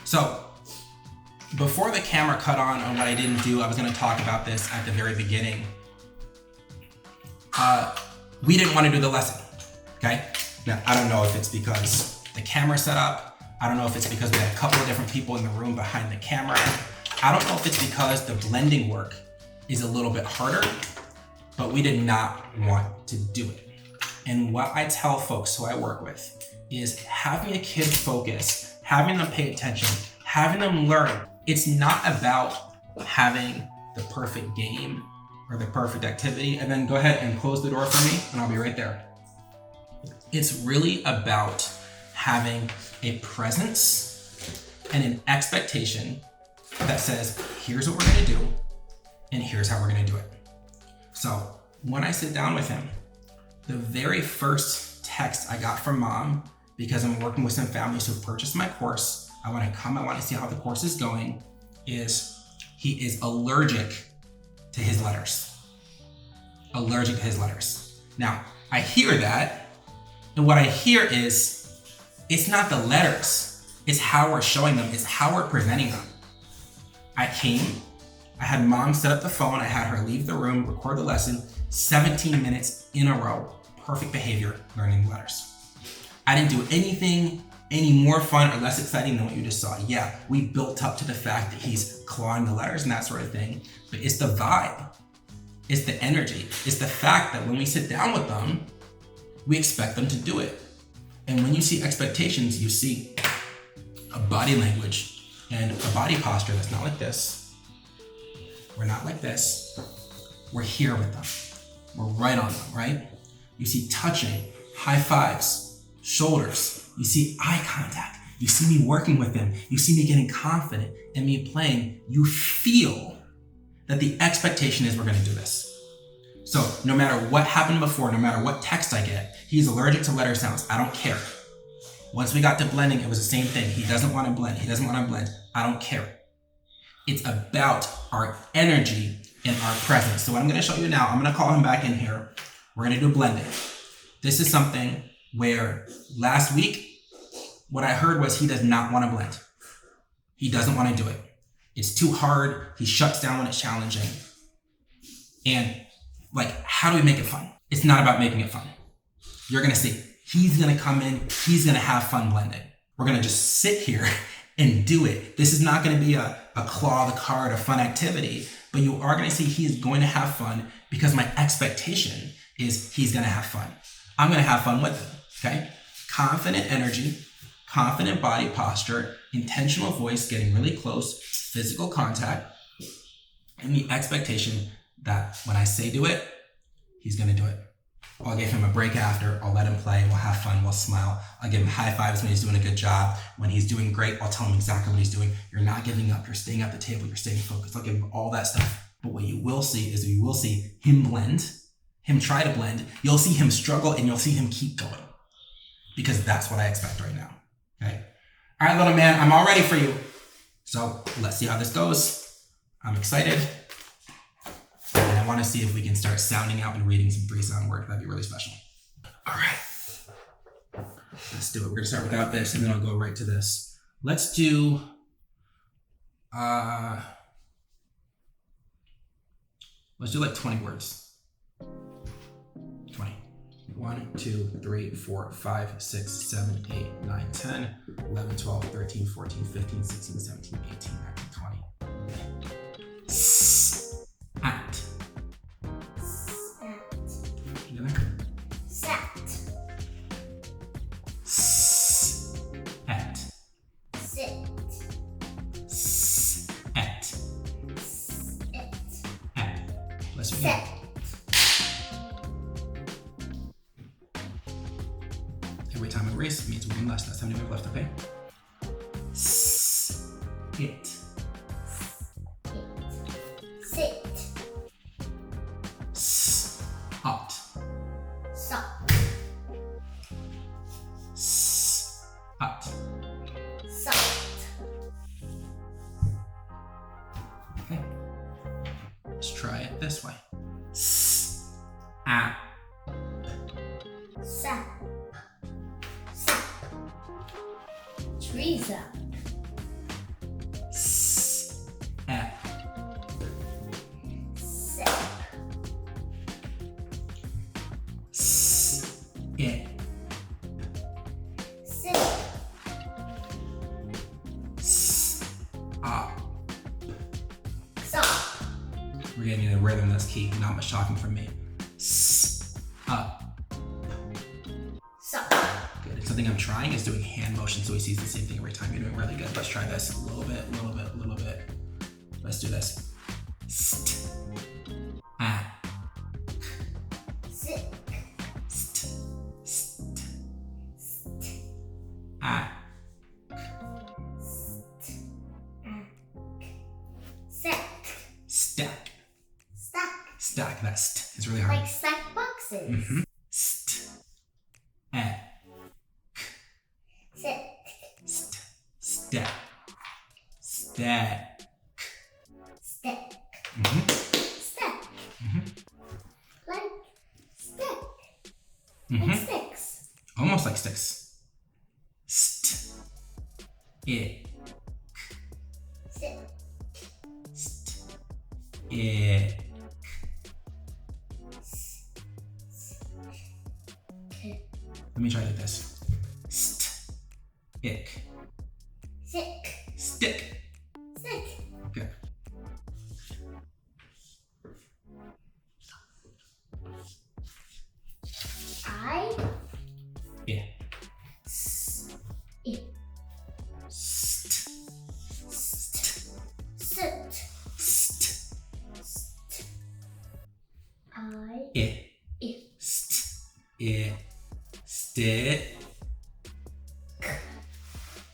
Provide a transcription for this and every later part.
So before the camera cut on what I didn't do, I was going to talk about this at the very beginning. We didn't want to do the lesson, okay? Now, I don't know if it's because the camera set up. I don't know if it's because we had a couple of different people in the room behind the camera. I don't know if it's because the blending work is a little bit harder, but we did not want to do it. And what I tell folks who I work with is having a kid focus, having them pay attention, having them learn. It's not about having the perfect game or the perfect activity, and then go ahead and close the door for me and I'll be right there. It's really about having a presence and an expectation that says, here's what we're gonna do and here's how we're gonna do it. So when I sit down with him, the very first text I got from mom, because I'm working with some families who purchased my course, I wanna see how the course is going, is he is allergic to his letters. Allergic to his letters. Now, I hear that, and what I hear is, it's not the letters, it's how we're showing them, it's how we're presenting them. I had mom set up the phone, I had her leave the room, record the lesson, 17 minutes in a row, perfect behavior, learning the letters. I didn't do anything any more fun or less exciting than what you just saw. Yeah, we built up to the fact that he's clawing the letters and that sort of thing, but it's the vibe, it's the energy, it's the fact that when we sit down with them, we expect them to do it. And when you see expectations, you see a body language and a body posture that's not like this. We're not like this. We're here with them. We're right on them, right? You see touching, high fives, shoulders. You see eye contact. You see me working with them. You see me getting confident and me playing. You feel that the expectation is we're gonna do this. So no matter what happened before, no matter what text I get, he's allergic to letter sounds. I don't care. Once we got to blending, it was the same thing. He doesn't want to blend. He doesn't want to blend. I don't care. It's about our energy and our presence. So what I'm going to show you now, I'm going to call him back in here. We're going to do blending. This is something where last week, what I heard was he does not want to blend. He doesn't want to do it. It's too hard. He shuts down when it's challenging. And how do we make it fun? It's not about making it fun. You're going to see. He's going to come in. He's going to have fun blending. We're going to just sit here and do it. This is not going to be a claw the card, a fun activity, but you are going to see he is going to have fun because my expectation is he's going to have fun. I'm going to have fun with him, okay? Confident energy, confident body posture, intentional voice, getting really close, physical contact, and the expectation that when I say do it, he's going to do it. I'll give him a break after, I'll let him play, we'll have fun, we'll smile. I'll give him high fives when he's doing a good job. When he's doing great, I'll tell him exactly what he's doing. You're not giving up, you're staying at the table, you're staying focused. I'll give him all that stuff. But what you will see is you will see him blend, him try to blend, you'll see him struggle, and you'll see him keep going. Because that's what I expect right now, okay? All right, little man, I'm all ready for you. So let's see how this goes. I'm excited. And I want to see if we can start sounding out and reading some 3-sound words. That'd be really special. All right. Let's do it. We're going to start without this, and then I'll go right to this. Let's do... let's do 20 words. 20. 1, 2, 3, 4, 5, 6, 7, 8, 9, 10, 11, 12, 13, 14, 15, 16, 17, 18, 19, 20. At. Sat. At. Sit. At. Sit. At. Let's do it Sit. again. Every time we erase, it means one less. That's how many we have left, okay? It. Sit. Hot. Sock. Hot. Soft. Okay. Let's try it this way. Sap. Sap. Trees up. We're getting a rhythm that's key. Not much talking from me. S, up. Suck. Good. And something I'm trying is doing hand motion so he sees the same thing every time. You're doing really good. Let's try this. A little bit, a little bit, a little bit. Let's do this. St, ah, Sick. st, st, ah. Stack. Stack. Stack. Stack. That st is really hard. Like stack boxes. Mm-hmm. St, eh, Sick. st, stack, stack. Stick. Mm-hmm. Stack. Mm-hmm. Like stick. Mm-hmm. Like sticks. Almost like sticks. St, it, Sick. st, it. Let me try like this. St, ick, Sick. stick. Sick. Good. I. Yeah. S. It. St, St. Sit. st, St. I. it, It. st, it, stick.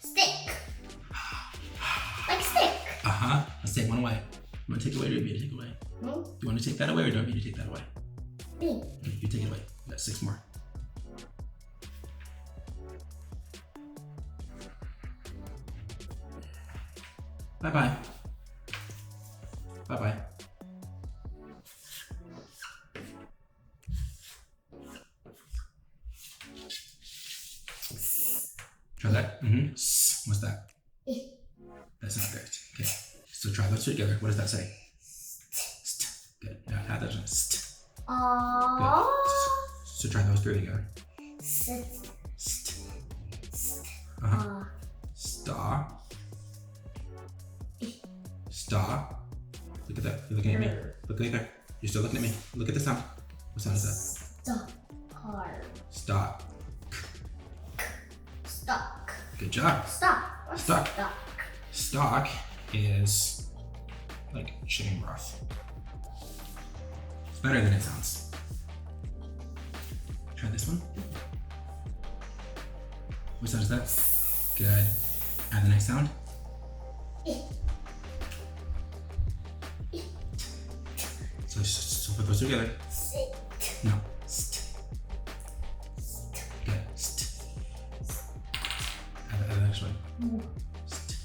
Stick. Like stick. Uh-huh. Let's take one away. You want to take it away or do you want me to take it away? No. Do you want to take that away or do you want me to take that away? Me. Okay, you take it away. We got 6 more. Bye-bye. Bye-bye. Try that. Mm-hmm. What's that? It. That's not good. Okay. So try those two together. What does that say? St. Good. Now add those in. St. So try those 3 together. Sit. St. Uh-huh. Star. Star. Look at that. You're looking at me. Look right there. You're still looking at me. Look at the sound. What sound is that? Stop. Hard. Stop. Stock. Good job. Stop. What's Stock. stock? Stock is like chicken broth. It's better than it sounds. Try this one. What sound is that? Good. And the next sound? So put those together. Sit. No. St. Good. St. Add the next one. St.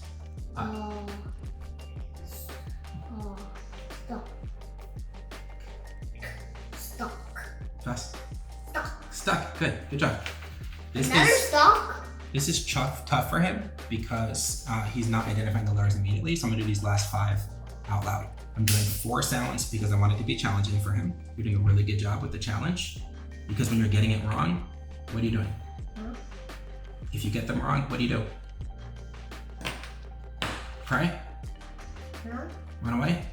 Stock. Stock. Fast. Stock. Stuck. Good. Good job. Another stock? This is tough for him because he's not identifying the letters immediately. So I'm gonna do these last 5 out loud. I'm doing 4 sounds because I want it to be challenging for him. You're doing a really good job with the challenge because when you're getting it wrong, what are you doing? Huh? If you get them wrong, what do you do? Cry? Huh? Run away?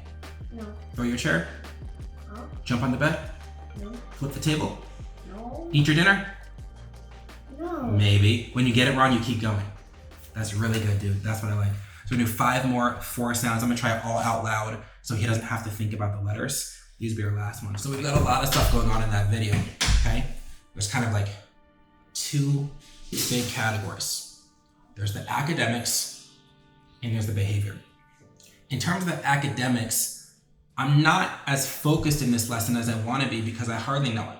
No. Throw your chair? Huh? Jump on the bed? No. Flip the table? No. Eat your dinner? No. Maybe. When you get it wrong, you keep going. That's really good, dude. That's what I like. So we do 5 more 4 sounds. I'm gonna try it all out loud so he doesn't have to think about the letters. These will be our last one. So we've got a lot of stuff going on in that video, okay? There's kind of like 2 big categories. There's the academics and there's the behavior. In terms of the academics, I'm not as focused in this lesson as I wanna be because I hardly know it.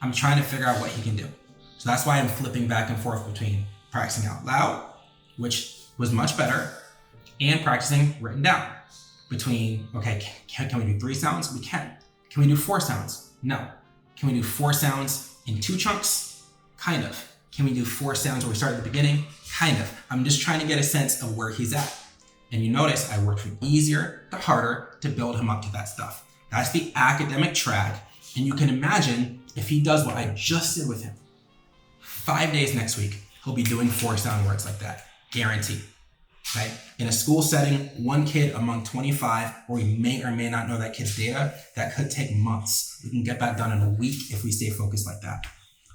I'm trying to figure out what he can do. So that's why I'm flipping back and forth between practicing out loud, which was much better, and practicing written down. Between, okay, can we do 3 sounds? We can. Can we do 4 sounds? No. Can we do 4 sounds in 2 chunks? Kind of. Can we do 4 sounds where we start at the beginning? Kind of. I'm just trying to get a sense of where he's at. And you notice I worked from easier to harder to build him up to that stuff. That's the academic track. And you can imagine if he does what I just did with him, 5 days next week, he'll be doing 4 sound words like that. Guaranteed. okay? In a school setting, one kid among 25, or we may or may not know that kid's data, that could take months. We can get that done in a week if we stay focused like that.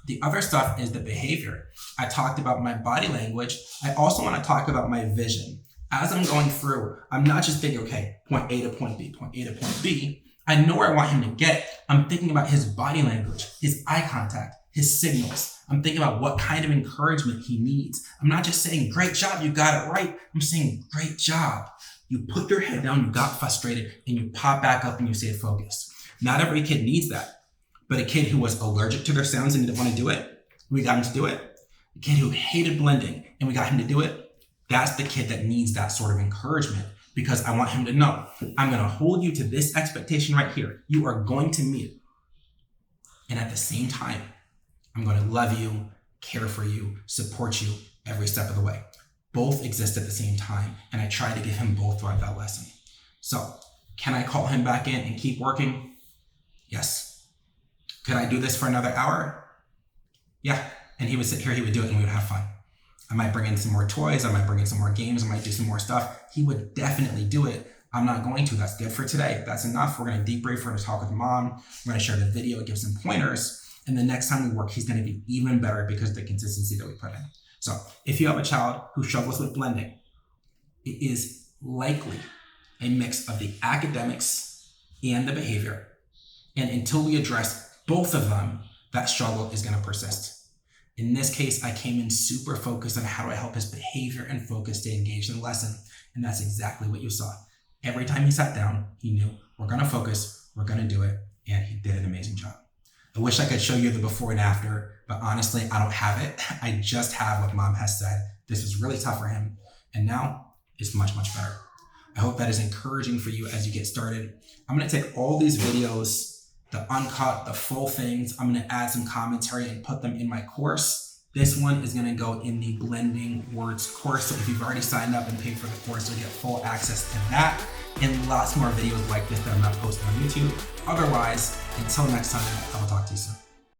The other stuff is the behavior. I talked about my body language. I also want to talk about my vision. As I'm going through, I'm not just thinking, okay, point A to point B, point A to point B. I know where I want him to get. I'm thinking about his body language, his eye contact, his signals. I'm thinking about what kind of encouragement he needs. I'm not just saying, great job, you got it right. I'm saying, great job. You put your head down, you got frustrated, and you pop back up and you stay focused. Not every kid needs that. But a kid who was allergic to their sounds and didn't want to do it, we got him to do it. A kid who hated blending and we got him to do it, that's the kid that needs that sort of encouragement, because I want him to know, I'm going to hold you to this expectation right here. You are going to meet it. And at the same time, I'm going to love you, care for you, support you every step of the way. Both exist at the same time, and I try to give him both throughout that lesson. So, can I call him back in and keep working? Yes. Could I do this for another hour? Yeah. And he would sit here, he would do it, and we would have fun. I might bring in some more toys, I might bring in some more games, I might do some more stuff. He would definitely do it. I'm not going to. That's good for today. That's enough. We're going to debrief, we're going to talk with mom, we're going to share the video, give some pointers, and the next time we work, he's going to be even better because of the consistency that we put in. So if you have a child who struggles with blending, it is likely a mix of the academics and the behavior. And until we address both of them, that struggle is going to persist. In this case, I came in super focused on how do I help his behavior and focus stay engaged in the lesson. And that's exactly what you saw. Every time he sat down, he knew we're going to focus, we're going to do it, and he did an amazing job. I wish I could show you the before and after, but honestly, I don't have it. I just have what mom has said. This was really tough for him, and now it's much, much better. I hope that is encouraging for you as you get started. I'm going to take all these videos, the uncut, the full things. I'm going to add some commentary and put them in my course. This one is going to go in the Blending Words course. So if you've already signed up and paid for the course, you'll get full access to that and lots more videos like this that I'm not posting on YouTube. Otherwise, until next time, I will talk to you soon.